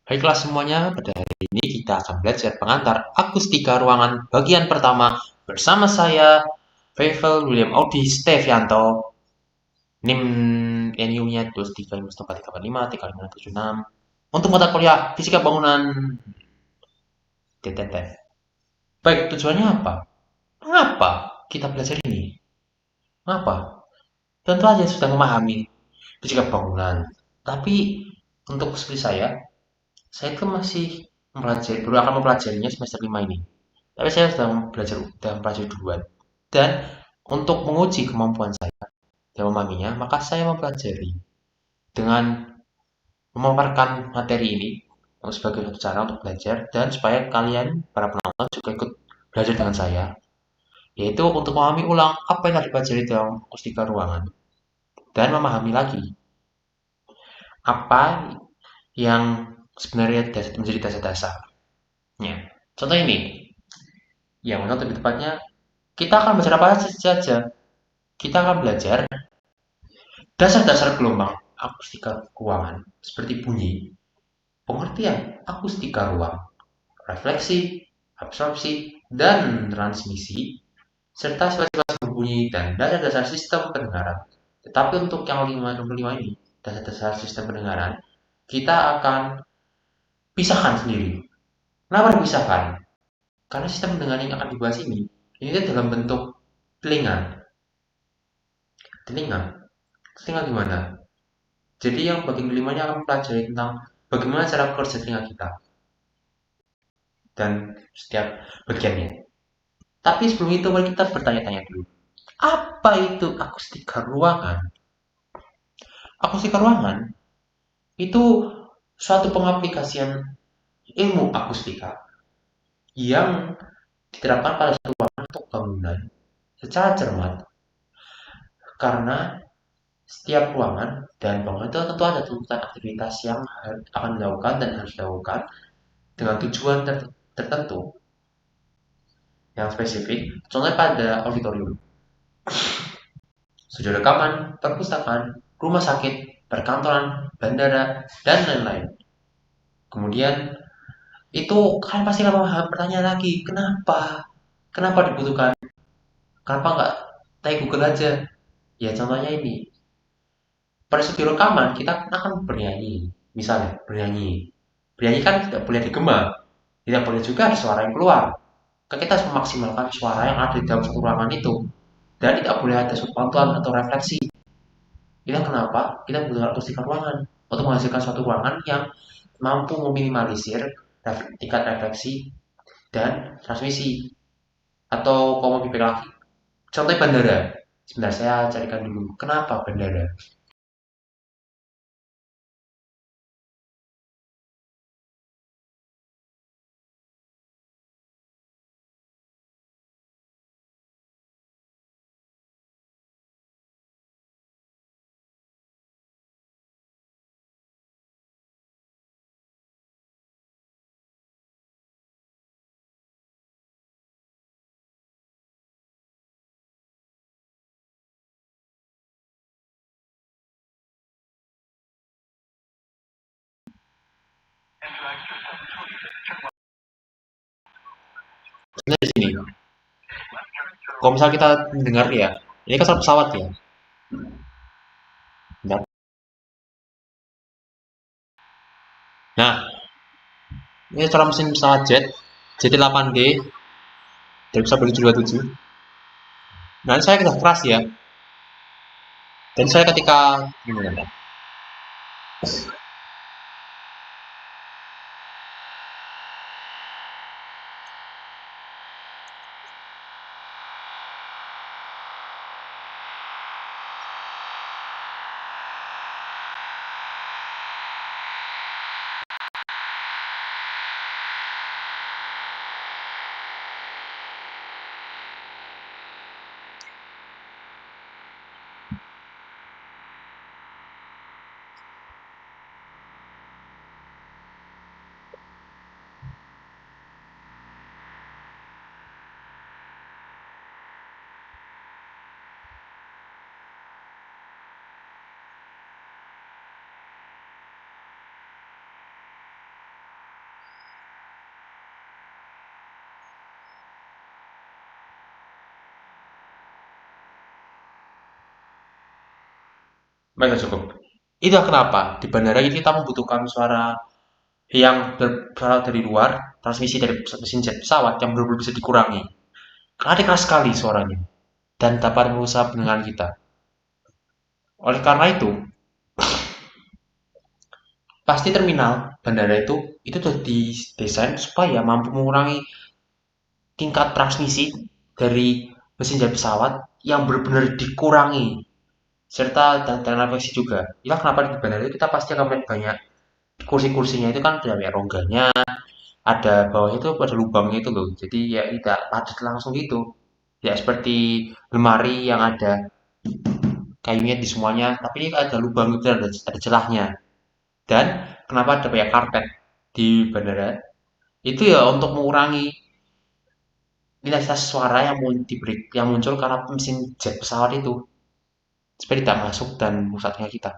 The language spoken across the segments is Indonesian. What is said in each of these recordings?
Baiklah semuanya, pada hari ini kita akan belajar pengantar akustika ruangan bagian pertama bersama saya, Feivel William Audi Stevianto, NIM NU-nya 235435 untuk mata kuliah Fisika Bangunan TTT. Baik, tujuannya apa? Mengapa kita belajar ini? Mengapa? Tentu saja sudah memahami fisika bangunan. Tapi untuk seperti saya itu masih mempelajari, baru akan mempelajarinya semester 5 ini. Tapi saya sudah mempelajari duluan. Dan untuk menguji kemampuan saya dalam memahaminya, maka saya mempelajari dengan memaparkan materi ini sebagai satu cara untuk belajar dan supaya kalian para penonton juga ikut belajar dengan saya, yaitu untuk memahami ulang apa yang telah dipelajari dalam akustika ruangan dan memahami lagi apa yang sebenarnya menjadi dasar-dasarnya. Contoh ini, yang mana lebih tepatnya kita akan belajar apa saja. Kita akan belajar dasar-dasar gelombang akustika ruangan seperti bunyi, pengertian akustika ruang, refleksi, absorpsi, dan transmisi, serta sifat-sifat berbunyi dan dasar-dasar sistem pendengaran. Tetapi untuk yang nomor 5 ini, dasar-dasar sistem pendengaran, kita akan pisahkan sendiri. Kenapa dipisahkan? Karena sistem pendengaran yang akan dibahas ini dalam bentuk telinga. Telinga? Telinga gimana? Jadi yang bagian kelimanya akan mempelajari tentang bagaimana cara kerja telinga kita dan setiap bagiannya. Tapi sebelum itu mari kita bertanya-tanya dulu. Apa itu akustika ruangan? Akustika ruangan itu suatu pengaplikasian ilmu akustika yang diterapkan pada suatu ruangan atau bangunan secara cermat karena setiap ruangan dan bangunan itu tentu ada tuntutan aktivitas yang akan dilakukan dan harus dilakukan dengan tujuan tertentu yang spesifik. Contohnya pada auditorium, studio rekaman, perpustakaan, rumah sakit, perkantoran, bandara, dan lain-lain. Kemudian itu kan pasti akan bertanya lagi, kenapa? Kenapa dibutuhkan? Kenapa nggak tanya Google aja? Ya contohnya ini, pada studio rekaman kita akan bernyanyi, misalnya bernyanyi. Bernyanyi kan tidak boleh digema, tidak boleh juga ada suara yang keluar. Kita harus memaksimalkan suara yang ada di dalam satu ruangan itu dan tidak boleh ada suatu pantulan atau refleksi. Itulah kenapa kita membutuhkan akustika ruangan untuk menghasilkan suatu ruangan yang mampu meminimalisir tingkat refleksi dan transmisi. Atau kalau mau lebih lagi, contohnya bandara. Sebentar, saya carikan dulu kenapa bandara. Sebenarnya di sini, kalau misalnya kita mendengar ya, ini kan pesawat ya. Nah, ini cara mesin pesawat jet, JT8D dari pesawat 727. Nah, saya sudah keras ya. Dan saya ketika Mereka cukup. Itulah kenapa di bandara ini kita membutuhkan suara yang berasal dari luar, transmisi dari mesin jet pesawat yang benar-benar bisa dikurangi. Karena keras sekali suaranya dan dapat merusak pendengaran kita. Oleh karena pasti terminal bandara itu sudah didesain supaya mampu mengurangi tingkat transmisi dari mesin jet pesawat yang benar-benar dikurangi serta dan navigasi juga. Ya kenapa di bandara itu kita pasti akan melihat banyak kursi-kursinya itu kan ada ya rongganya, ada bawahnya itu ada lubangnya itu loh. Jadi ya tidak padat langsung gitu. Ya seperti lemari yang ada kayunya di semuanya, tapi ini ada lubang itu ada celahnya. Dan kenapa ada banyak karpet di bandara? Itu ya untuk mengurangi intensitas suara yang muncul karena mesin jet pesawat itu supaya tidak masuk dan merusaknya kita.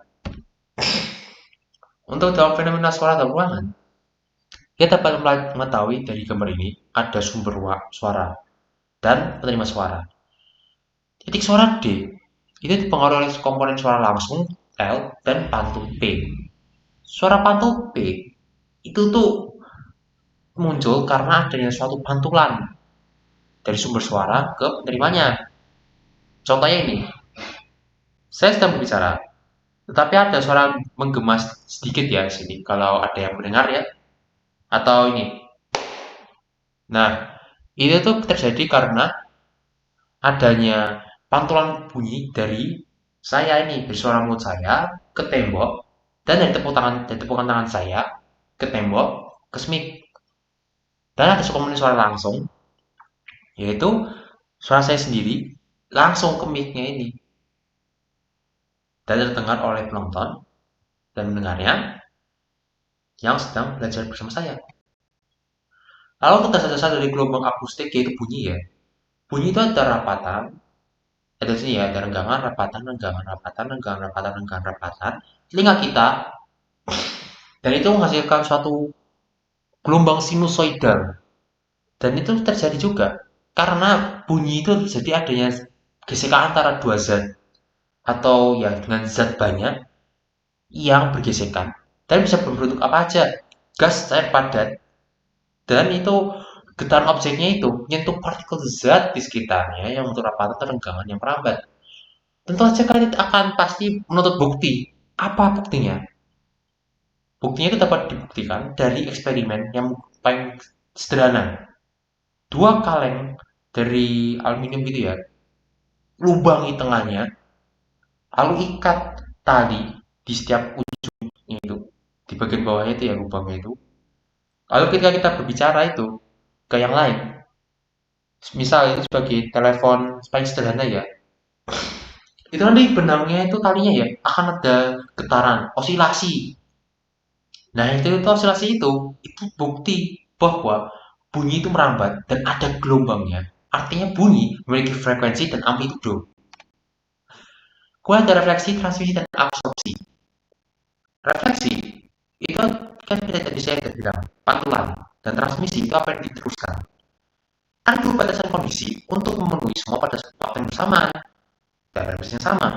Untuk dalam fenomena suara dalam ruangan, kita dapat mengetahui dari gambar ini ada sumber suara dan penerima suara. Titik suara D itu dipengaruhi oleh komponen suara langsung L dan pantul P. Suara pantul P itu tuh muncul karena adanya suatu pantulan dari sumber suara ke penerimanya. Contohnya ini, saya sedang berbicara, tetapi ada suara menggema sedikit ya di sini. Kalau ada yang mendengar ya, atau ini. Nah, itu tuh terjadi karena adanya pantulan bunyi dari saya ini, dari suara mulut saya ke tembok, dan dari tepukan tangan saya ke tembok, ke mic. Dan ada komponen suara langsung, yaitu suara saya sendiri langsung ke mic-nya ini. Dan terdengar oleh penonton dan mendengarnya yang sedang belajar bersama saya. Lalu untuk dasar-dasar dari gelombang akustik yaitu bunyi ya. Bunyi itu ada rapatan, ada sini ya, ada renggangan, rapatan, renggangan, rapatan, renggangan, rapatan, renggangan, rapatan. Telinga kita dan itu menghasilkan suatu gelombang sinusoidal. Dan itu terjadi juga karena bunyi itu terjadi adanya gesekan antara dua zat atau ya dengan zat banyak yang bergesekan dan bisa berbentuk apa aja, gas, cair, padat, dan itu getaran objeknya itu menyentuh partikel zat di sekitarnya yang untuk rapatan atau renggangan yang merambat. Tentu saja kalian akan pasti menuntut bukti. Apa buktinya? Buktinya itu dapat dibuktikan dari eksperimen yang paling sederhana. Dua kaleng dari aluminium gitu ya, lubangi tengahnya, lalu ikat tali di setiap ujungnya itu, di bagian bawahnya itu ya lubangnya itu. Lalu ketika kita berbicara itu ke yang lain, misal itu sebagai telepon paling sederhana ya, itu nanti benangnya itu talinya ya akan ada getaran, osilasi. Nah itu osilasi itu bukti bahwa bunyi itu merambat dan ada gelombangnya. Artinya bunyi memiliki frekuensi dan amplitudo. Kemudian ada refleksi, transmisi, dan absorpsi. Refleksi itu kan tadi saya sudah bilang pantulan dan transmisi itu apa yang diteruskan. Ada dua batasan kondisi untuk memenuhi semua pada waktu yang bersamaan dan frekuensi yang sama.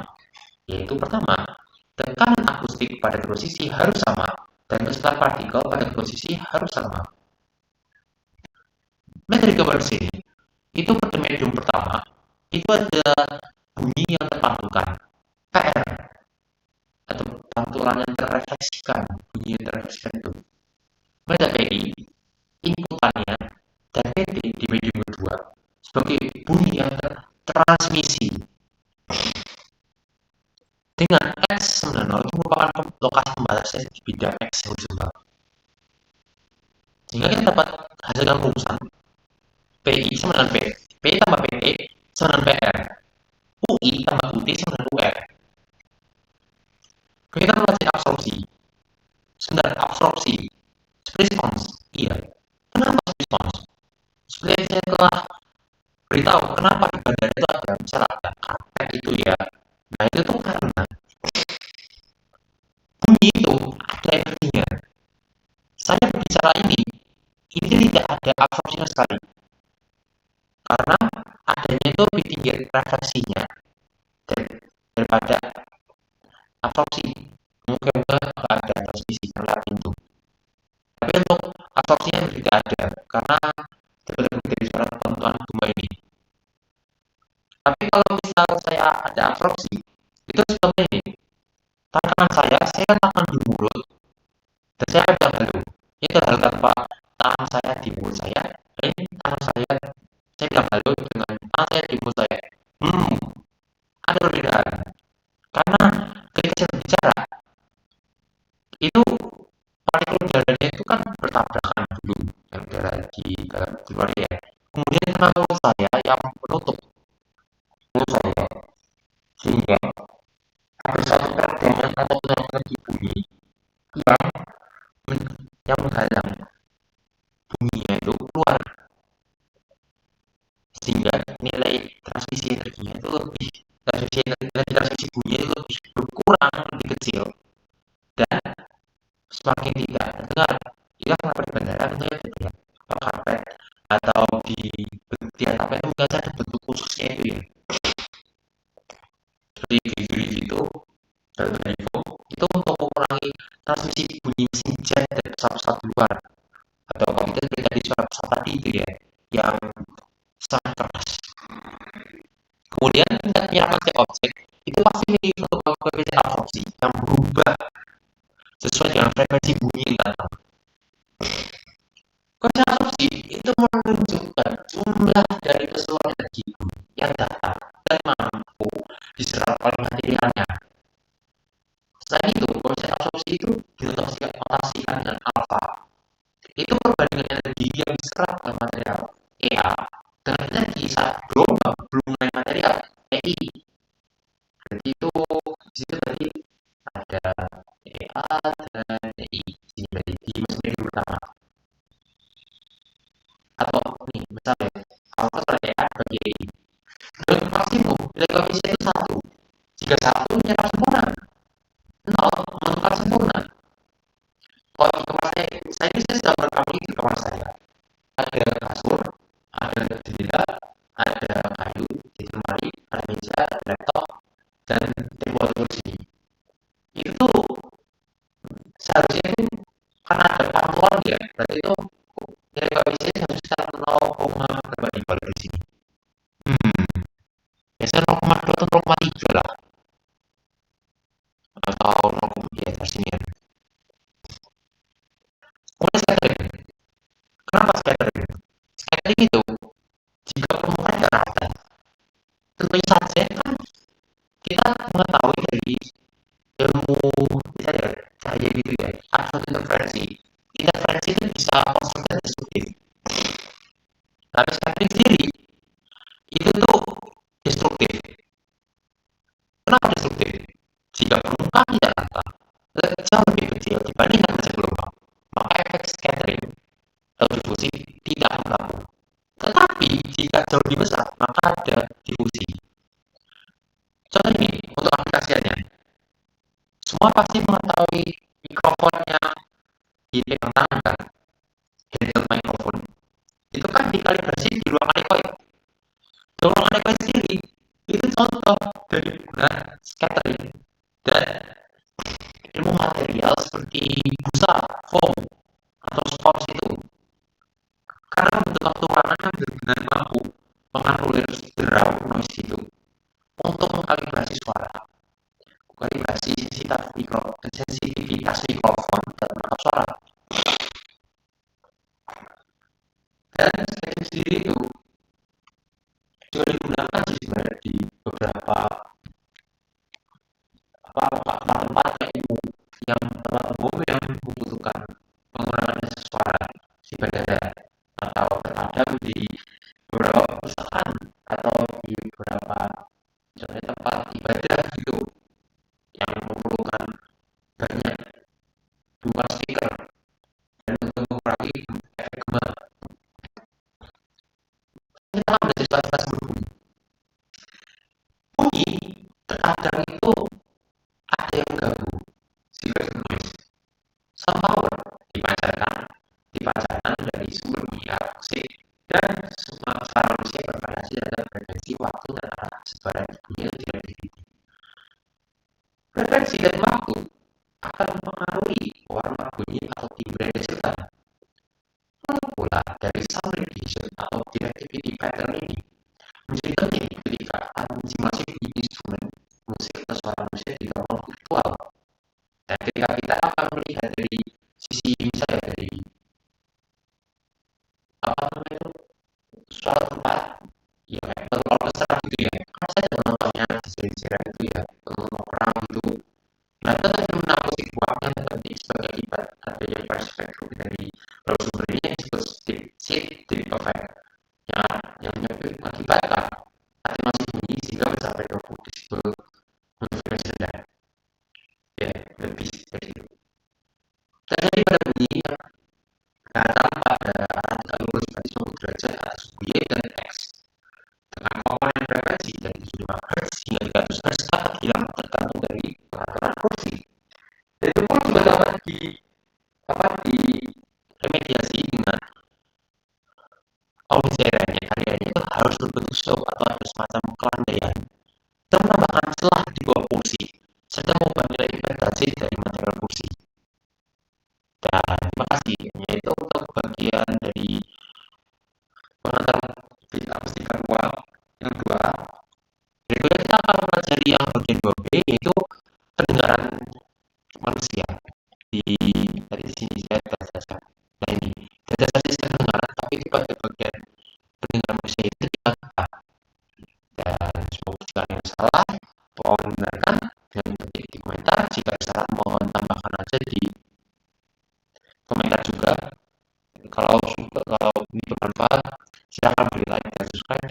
Yaitu pertama, tekanan akustik pada kedua sisi harus sama dan kecepatan partikel pada kedua sisi harus sama. Nah dari gambar di sini, itu pada medium pertama itu ada bunyi yang terpantulkan, PR atau pantulan yang terrefleksikan, bunyi yang terrefleksikan itu. Kemudian ada PI, inputannya, dan PT di medium kedua sebagai bunyi yang tertransmisi dengan X sama dengan 0 itu merupakan lokasi pembatasnya di bidang X horizontal. Sehingga kita dapat hasilkan rumusan PI sama dengan P, P tambah PT sama dengan PR, UI tambah UT sama dengan UR. Kita mempelajari absorpsi. Sebentar, absorpsi. Respons. Iya. Kenapa respons? Seperti yang saya telah beritahu, kenapa di bandara itu ada misalnya ada karpet itu ya. Nah itu tuh karena bunyi itu ada energinya. Saya berbicara ini tidak ada absorpsinya sekali. Karena adanya itu lebih tinggi refleksinya daripada absorpsi. moga-moga nggak ada transmisi lewat pintu. Tapi untuk absorpsinya tidak ada karena terbentuk dari suara tontonan gema ini. Tapi kalau misal saya ada absorpsi, itu seperti ini. Tangan saya tangan di mulut, dan saya bilang halo. Itu hal tanpa tangan saya di mulut saya, dan ini tangan saya bilang halo dengan tangan saya di mulut saya. Hmm, ada perbedaan. Karena ketika saya berbicara, itu partikel udaranya itu kan bertabrakan dulu yang udara di dalam luar ya. Kemudian kena mulut saya yang menutup mulut saya, sehingga ada satu tegangan atau energi bumi yang yang menghalang buminya itu keluar, sehingga nilai transmisi energinya itu lebih transmisi buminya itu lebih berkurang, lebih kecil, dan semakin tidak terdengar. Itu kenapa di bandara tentunya tidak karpet atau di atap itu mungkin ada bentuk khususnya itu ya, seperti duri gitu dan itu untuk mengurangi transmisi bunyi mesin jet dari pesawat-pesawat luar, atau kalau kita terjadi suara pesawat tadi itu ya yang sangat keras. Kemudian tingkat penyerapan setiap objek itu pasti memiliki suatu koefisien absorpsi yang berubah sesuai dengan frekuensi bunyi yang datang. Koefisien absorpsi itu menunjukkan jumlah dari keseluruhan energi yang datang dan mampu diserap oleh materialnya. Selain itu, koefisien absorpsi itu dinotasikan dengan alfa. Itu perbandingan energi yang diserap oleh material EA dengan energi saat belum naik material EI. Jadi itu di situ tadi ada EA dan EI. Ini tadi di mesin pertama. Atau nih misalnya alfa sama EA bagi EI. Dan maksimum nilai koefisien itu satu. Jika satu menyerap sempurna, nol menukar sempurna. Kalau di kamar saya ini saya sedang merekam ini di kamar saya. Ada kasur, ada jendela, ada kayu di lemari, ada meja, ada laptop, dan tembok kursi. Itu seharusnya itu karena ada pantulan ya, berarti itu nilai koefisien harusnya 0, berapa nih kalau di sini? Hmm, biasanya 0,2 atau 0,3 lah, atau 0, di atas sini ya. Kemudian scattering. Kenapa scattering? Scattering itu jika permukaan tidak rata, tentunya saja kan kita mengetahui dari ilmu misalnya cahaya gitu ya, ada suatu interferensi itu bisa konstruktif dan destruktif. Tapi scattering sendiri itu tuh destruktif. Kenapa destruktif? Jika permukaan tidak rata, jauh lebih kecil dibandingkan dengan gelombang, maka efek scattering atau difusi tidak akan berlaku. Tetapi jika jauh lebih besar, maka ada difusi. Contoh ini untuk aplikasinya, semua pasti mengetahui mikrofonnya di pegang tangan kan, handheld microphone. Itu kan dikalibrasi di ruang anekoik. Di ruang anekoik sendiri itu contoh dari penggunaan scattering dan ilmu material seperti busa, foam, atau spons itu. Karena pembentukan turunan yang benar-benar mampu menganulir draw noise itu untuk mengkalibrasi suara, kalibrasi sensitivitas mikrofon dan menangkap suara. Dan scattering sendiri itu juga digunakan sih sebenarnya di beberapa tempat tempat umum yang membutuhkan pengurangan suara si bandara, atau terkadang di beberapa perusahaan atau di beberapa misalnya tempat ibadah gitu yang memerlukan banyak akan mempengaruhi warna bunyi atau timbre yang dihasilkan. Lalu pula dari sound recognition atau directivity pattern ini menjadi penting ketika transmisi masif di instrumen musik atau suara musik di dalam virtual. Dan ketika kita akan melihat dari sisi misalnya dari apa namanya itu suatu tempat ya kayak betul orkestra gitu ya kan saya juga nontonnya di seri itu ya nonton opera gitu. Nah itu tadi menampung musik buahnya tadi sebagai akibat adanya perspektif dari sumbernya disebut seed effect yang mengakibatkan hati masih bunyi sehingga mencapai ke disebut configuration ya lebih dari itu. Terjadi pada bunyi yang datang pada arah 30 sebagai suatu derajat atas Y dan X dengan komponen frekuensi dari 75 Hz hingga 300 Hz dapat hilang tergantung dari pengaturan kursi. Dan itu pun juga dapat di remediasi dengan audisinya karyanya itu harus berbentuk show atau ada semacam kelandaian dan menambahkan celah di bawah kursi serta mengubah nilai interpretasi dari material kursi. Dan terima kasih yaitu untuk bagian dari pengantar kita pastikan uang yang dua. Berikutnya kita akan mempelajari yang bagian 2B yaitu pendengaran manusia. Di dari sini saya belajar. Nah ini belajar sistem pendengaran tapi itu pada bagian pendengaran manusia itu kita dan semoga jika ada yang salah mohon benarkan dan ketik di komentar jika salah mohon tambahkan aja di komentar juga kalau ini bermanfaat silahkan beri like dan subscribe